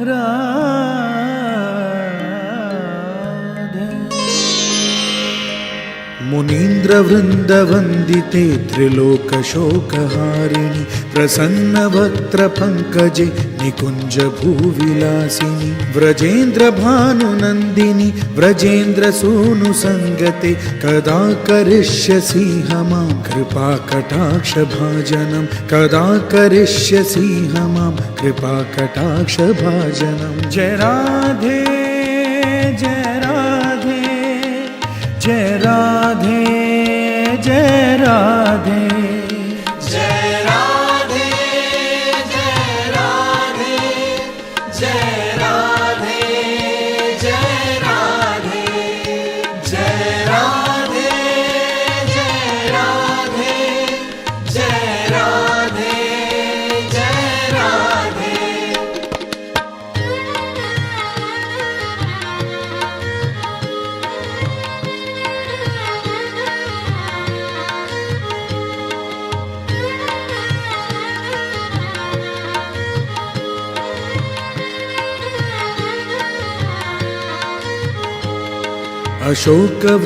राधे। मुनीन्द्रवृन्दवन्दिते त्रिलोकशोकहारिणि प्रसन्नवक्त्रपङ्कजे निकुञ्जभूविलासिनि व्रजेन्द्रभानुनन्दिनि व्रजेन्द्रसूनुसङ्गते कदा करिष्यसि मां कृपाकटाक्षभाजनं कदा करिष्यसि मां कृपाकटाक्षभाजनं। जय राधे जय राधे जय राधे जय राधे जय राधे जय राधे जय राधे जय राधे जय राधे जय राधे जय राधे जय राधे।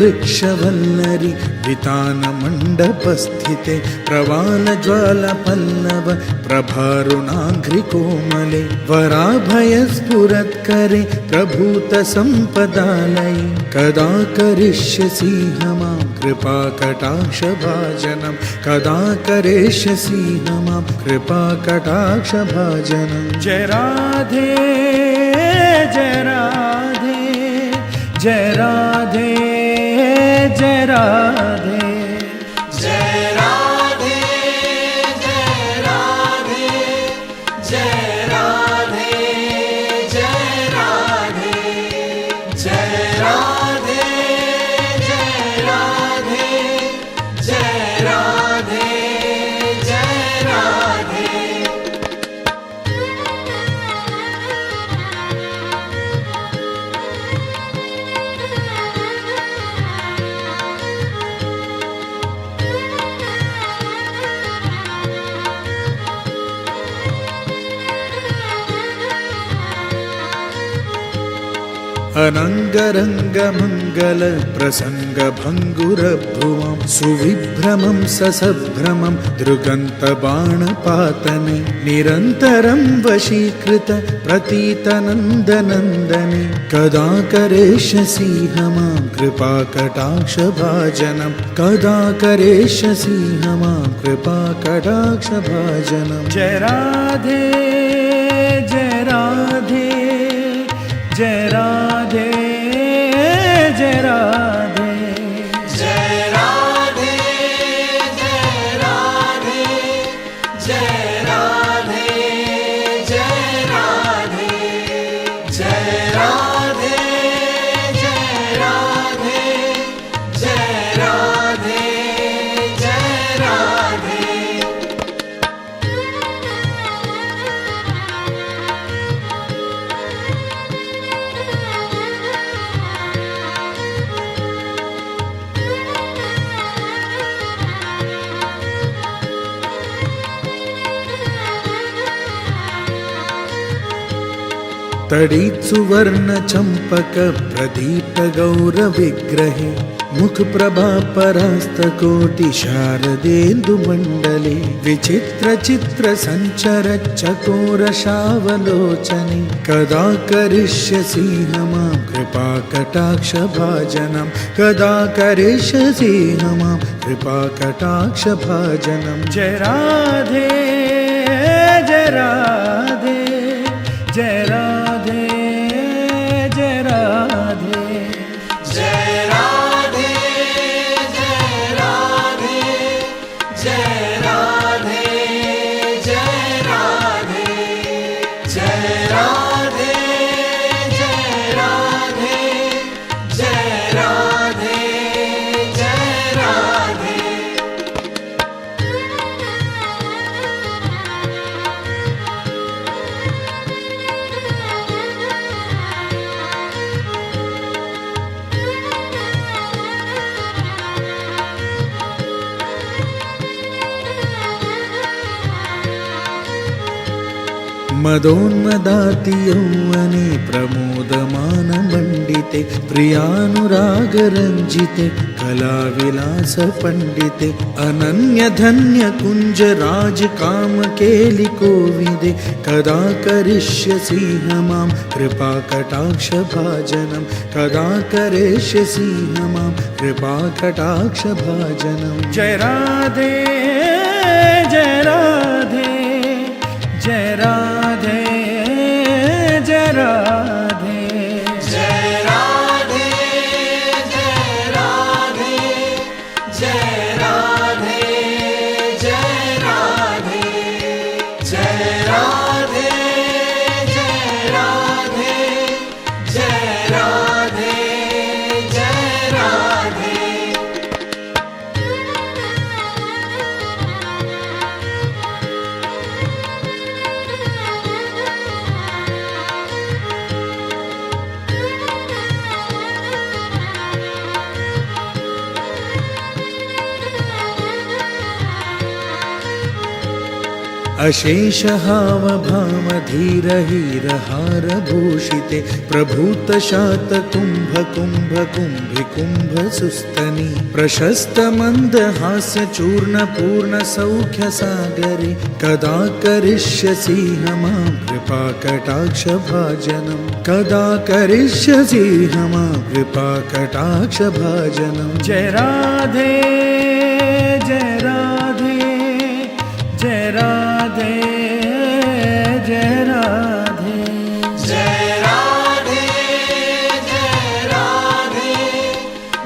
अशोकवृक्षवल्लरि वितानमण्डपस्थिते प्रवालज्वालपल्लव प्रभारुणाघ्रिकोमले वराभयस्फुरत्करे प्रभूतसम्पदालये कदा करिष्यसि मां कृपाकटाक्षभाजनं कदा करिष्यसि मां कृपाकटाक्षभाजनं। जय राधे जय राधे जय राधे जय राधे जय राधे जय राधे जय राधे जय राधे जय राधे जय राधे जय राधे जय राधे। अनङ्गरङ्गमङ्गल प्रसङ्गभङ्गुरभ्रुवं सुविभ्रमं ससभ्रमं दृगन्तबाणपातने निरन्तरं वशीकृत प्रतीतनन्दनन्दने कदा करिष्यसि मां कृपाकटाक्षभाजनं कदा करिष्यसि मां कृपाकटाक्षभाजनं। जय राधे जय राधे जय राधे जय राधे जय राधे जय राधे जय राधे जय राधे जय राधे जय राधे जय राधे जय राधे। तडित्सुवर्णचम्पक प्रदीपगौरविग्रहे मुखप्रभापरास्तकोटिशारदेन्दुमण्डले विचित्रचित्रसञ्चरच्चकोरशावलोचने कदा करिष्यसि मां कृपाकटाक्षभाजनं कदा करिष्यसि मां कृपाकटाक्षभाजनं। जय राधे जय राधे जय राधे जय राधे जय राधे जय राधे जय राधे जय राधे जय राधे जय राधे जय राधे जय राधे। मदोन्मदाति यौवने प्रमोदमान मण्डिते प्रियानुरागरञ्जिते कलाविलास पण्डिते अनन्यधन्य कुञ्ज राजकामकेलिकोविदे कदा करिष्यसि मां कृपाकटाक्षभाजनं कदा करिष्यसि मां कृपाकटाक्षभाजनं। जय राधे जय राधे जय राधे जय राधे जय राधे जय राधे जय राधे जय राधे जय राधे जय राधे जय राधे जय राधे। अशेषहावभामधीरहीरहारभूषिते प्रभूतशातकुम्भकुम्भकुम्भिकुम्भसुस्तनि प्रशस्तमन्दहास्यचूर्णपूर्णसौख्यसागरे कदा करिष्यसि मां कृपाकटाक्षभाजनं कदा करिष्यसि मां कृपाकटाक्षभाजनं। जय राधे जय राधे जय राधे जय राधे जय राधे जय राधे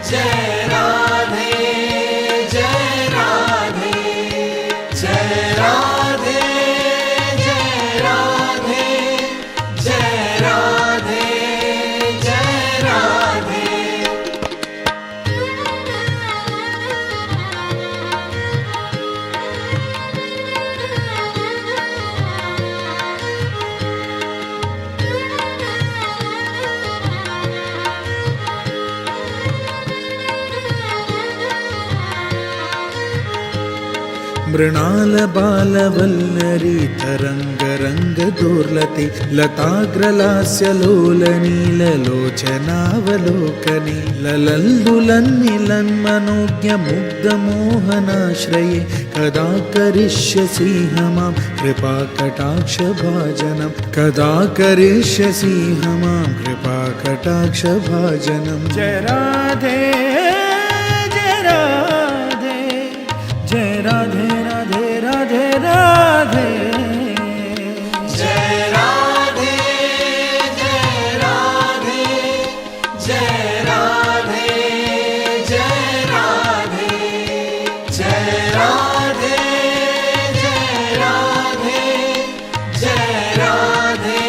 जय राधे जय राधे जय राधे जय राधे जय राधे जय राधे। मृणालबालवल्लरी तरङ्गरङ्गदोर्लते लताग्रलास्यलोलनीललोचनावलोकने ललल्दुलन्निलन्मनोज्ञमुग्धमोहनाश्रये कदा करिष्यसि मां कृपाकटाक्षभाजनं कदा करिष्यसि मां कृपाकटाक्षभाजनं। जय राधे जय राधे जय राधे राधे राधे राधे जय राधे जय राधे जय राधे जय राधे जय राधे जय राधे जय राधे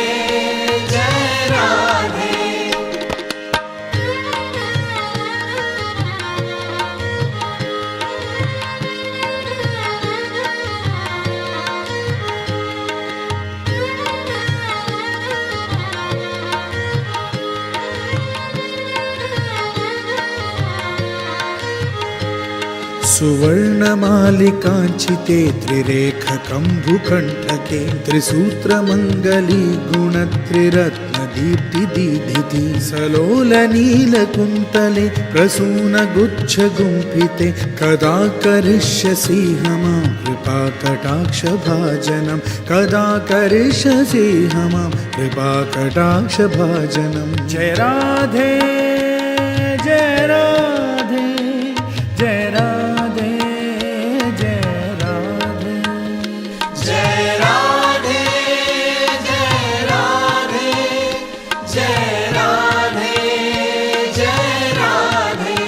जय राधे। सुवर्णमालिकाञ्चिते त्रिरेखकम्भुकण्ठके त्रिसूत्रमङ्गली गुणत्रिरत्नदीप्तिदीधिति सलोलनीलकुन्तले प्रसूनगुच्छगुम्फिते कदा करिष्यसि मां कृपाकटाक्षभाजनं कदा करिष्यसि मां कृपाकटाक्षभाजनं। जय राधे जय राधे जय राधे जय राधे जय राधे जय राधे जय राधे जय राधे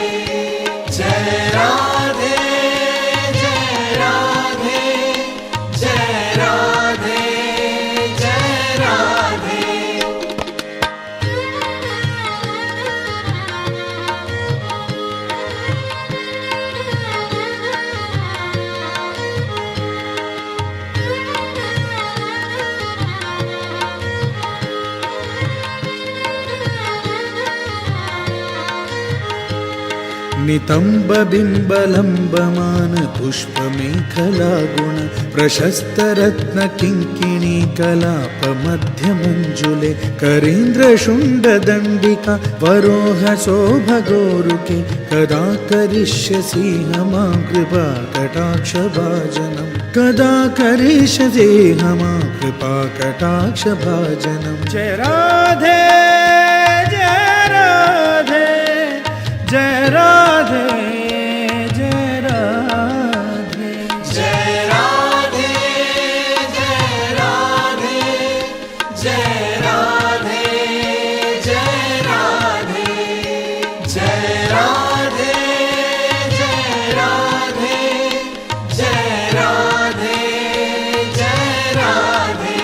जय राधे जय राधे जय राधे जय राधे। नितम्बबिम्बलम्बमान पुष्पमेखलागुण प्रशस्तरत्नकिङ्किणी कलापमध्यमञ्जुले करीन्द्रशुण्डदण्डिका वरोहशोभगोरुके कदा करिष्यसि मां कृपाकटाक्षभाजनं कदा करिष्यसि मां कृपाकटाक्षभाजनं जय राधे जय राधे जय राधे जय राधे जय राधे जय राधे जय राधे जय राधे जय राधे जय राधे जय राधे जय राधे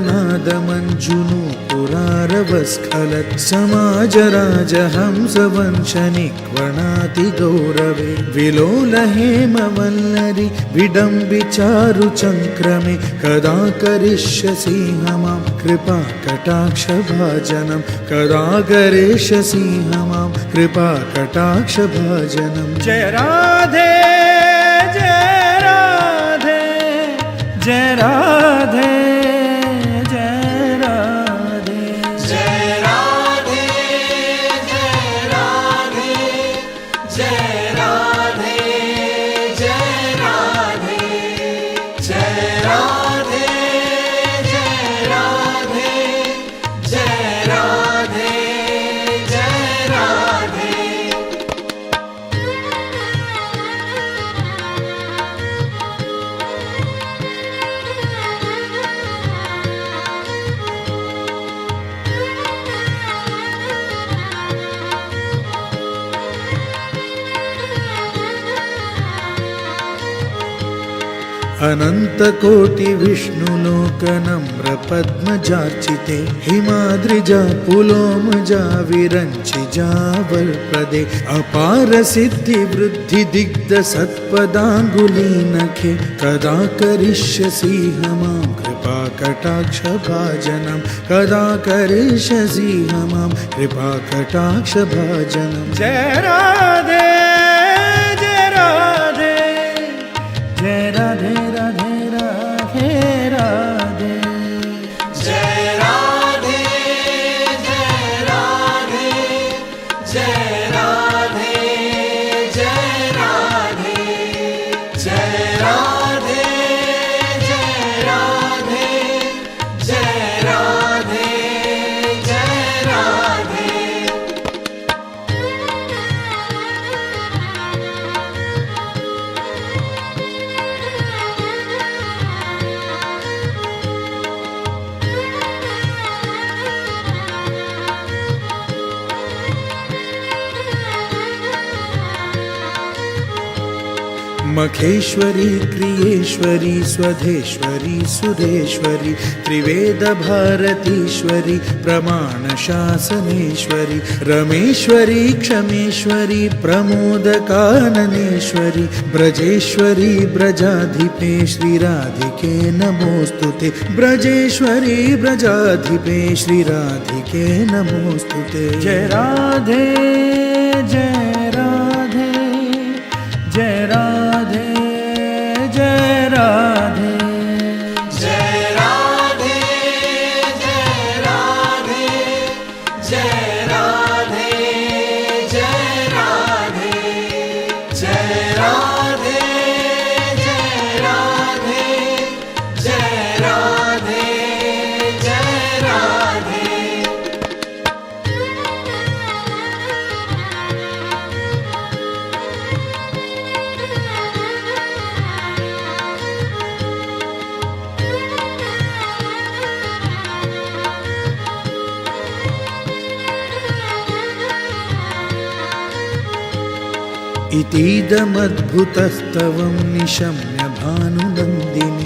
अनेकमन्त्रनादमञ्जुनु पुरारवस्खलत् समाजराजहंसवंशनिक्वणातिगौरवे विलोलहेमवल्लरि विडम्बिचारुचङ्क्रमे कदा करिष्यसि मां कृपाकटाक्षभाजनं कदा करिष्यसि मां कृपाकटाक्षभाजनं जय राधे जय राधे जय राधे जय राधे जय राधे जय राधे जय राधे जय राधे जय राधे जय राधे जय राधे जय राधे अनन्तकोटिविष्णुलोकनम्रपद्मजार्चिते हिमाद्रिजा पुलोमजा विरञ्चिजा वरप्रदे अपारसिद्धिवृद्धिदिग्धसत्पदाङ्गुलीनखे कदा करिष्यसि मां कृपाकटाक्षभाजनं कदा करिष्यसि मां कृपाकटाक्षभाजनं जय राधे जय राधे जय राधे राधे राधे राधे जय राधे जय राधे जय राधे जय राधे जय राधे जय राधे जय राधे जय राधे मखेश्वरी क्रियेश्वरी स्वधेश्वरी सुरेश्वरी त्रिवेदभारतीश्वरी प्रमाणशासनेश्वरी रमेश्वरी क्षमेश्वरी प्रमोदकाननेश्वरी ब्रजेश्वरी ब्रजाधिपे श्रीराधिके नमोस्तुते ब्रजेश्वरी ब्रजाधिपे श्रीराधिके नमोस्तुते जय राधे जय राधे जय राधे जय राधे जय राधे जय राधे जय राधे जय राधे जय राधे जय राधे जय राधे जय राधे इतीदमद्भुतस्तवं निशम्य भानुनन्दिनि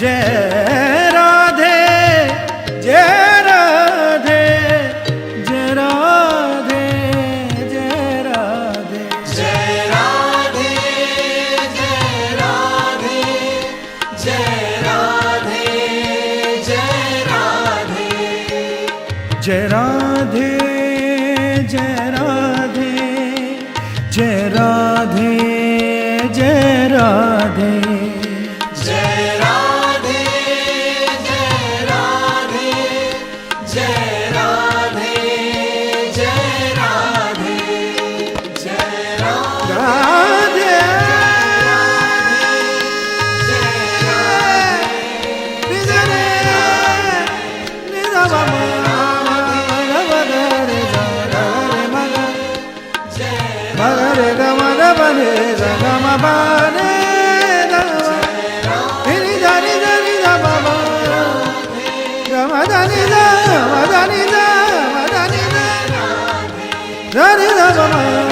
जय राधे जय राधे जय राधे जय राधे जय राधे जय राधे जय राधे जय राधे जय राधे जय राधे जय राधे जय राधे जय राधे जय राधे जय राधे जय राधे जय Radhe Radhe Magare gama da bane da gama bane da ni da ni da ni da baba gama da ni da ma da ni da ma da ni da da ni da baba